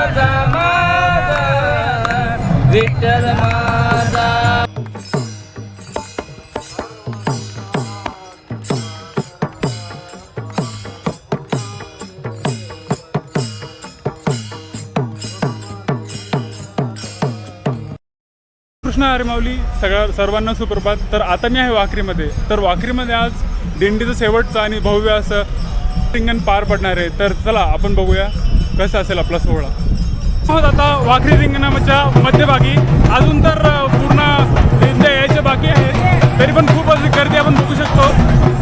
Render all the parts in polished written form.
माझा माझा विठ्ठल माझा. कृष्ण हरी माऊली सर्वांना सुप्रभात. तर आता मी आहे वाखरीमध्ये. तर वाखरीमध्ये आज दिंडीचं शेवटचं आणि भव्य असं रिंगण पार पडणार आहे. तर चला आपण बघूया कसं असेल आपला सोहळा. आता वाखरी रिंगणाच्या मध्यभागी अजून तर पूर्ण दिंड्या यायच्या बाकी आहे, तरी पण खूप अशी गर्दी आपण बघू शकतो.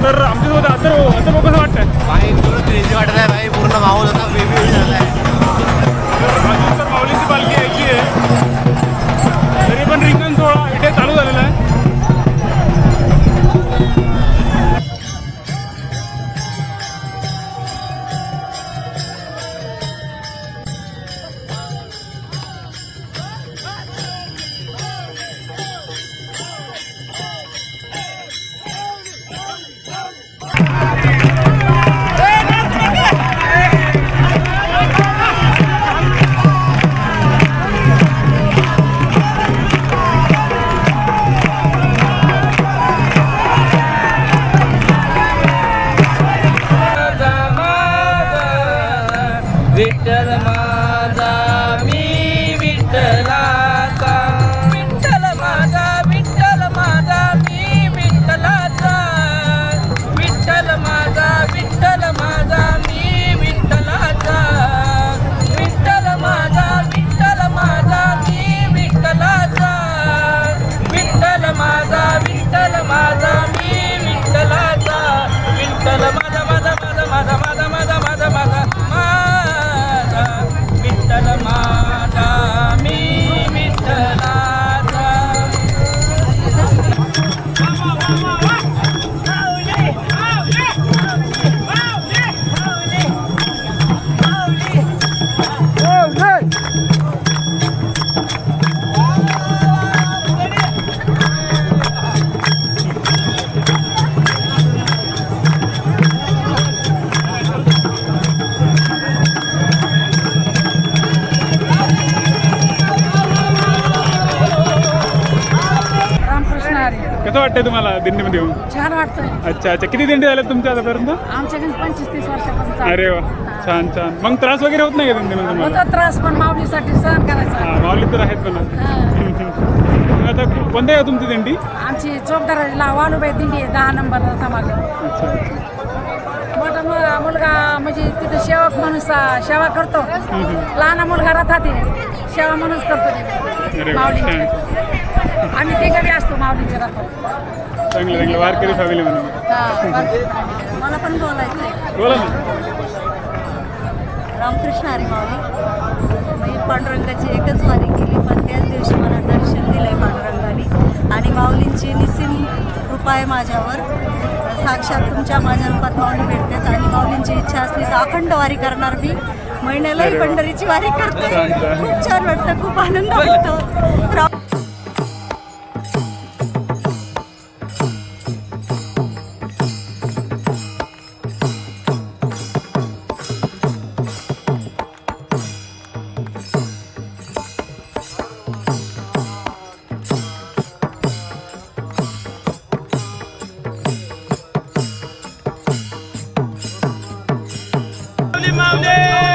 तर आमच्यासोबत आता बघू कसं वाटतं भाई पूर्ण क्रेझी वाटत आहे भाई. पूर्ण माहोल होता वेगळी झाला आहे. अजून तर माऊलीची पालखी यायची आहे, तरी पण रिंगण सोहळा इथे चालू झालेला आहे. विठ्ठल माझा मी विठ्ठलाचा. विठ्ठल माझा विठ्ठल माझा मी विठ्ठलाचा. विठ्ठल माझा विठ्ठल माझा मी विठ्ठलाचा. विठ्ठल माझा विठ्ठल माझा मी विठ्ठलाचा. विठ्ठल माझा विठ्ठल माझा मी विठ्ठलाचा. विठ्ठल माझा माझा माझा माझा माझा माझा माझा माझा विठ्ठल माझा मी विठ्ठलाचा. कसं वाटतंय तुम्हाला दिंडीमध्ये येऊन? छान वाटतंय. अच्छा अच्छा. किती दिंडी झाल्या तुमच्या आतापर्यंत? आमच्याकडे 25-30 वर्षापासून चालू. अरे वा, छान छान. मग त्रास वगैरे होत नाही का दिंडीमध्ये तुम्हाला? होता त्रास, पण माऊलीसाठी सहन करायचा. हा, माऊली तर आहेत पण. मग आता कोणत्या आहे तुमची दिंडी? आमची चौकदाराला वालूबाई दिंडी आहे 10 नंबर रथामागे. अच्छा. मोठा मुलगा म्हणजे तिथे सेवक म्हणून सेवा करतो. लहान मुलगा रथात आहे, सेवा म्हणूनच करतो अरे ते वा, माऊली. छान. आम्ही तिकडे असतो माऊलीच्या रथात. चांगलं चांगलं. वारकरी फॅमिली म्हणून. मला पण बोलायचं आहे. बोला ना. रामकृष्ण हरी माऊली. मी पांडुरंगाची एकच वारी केली, पण त्याच दिवशी मला दर्शन दिलं आहे पांडुरंगाने. आणि माऊलींची निस्सीम कृपा आहे माझ्यावर. साक्षात तुमच्या माझ्या रूपात माऊली भेटतात. आणि माऊलींची इच्छा असली तर अखंड वारी करणार मी. महिन्यालाही पंढरीची वारी करते. खूप छान वाटतं, खूप आनंद वाटतो. माऊली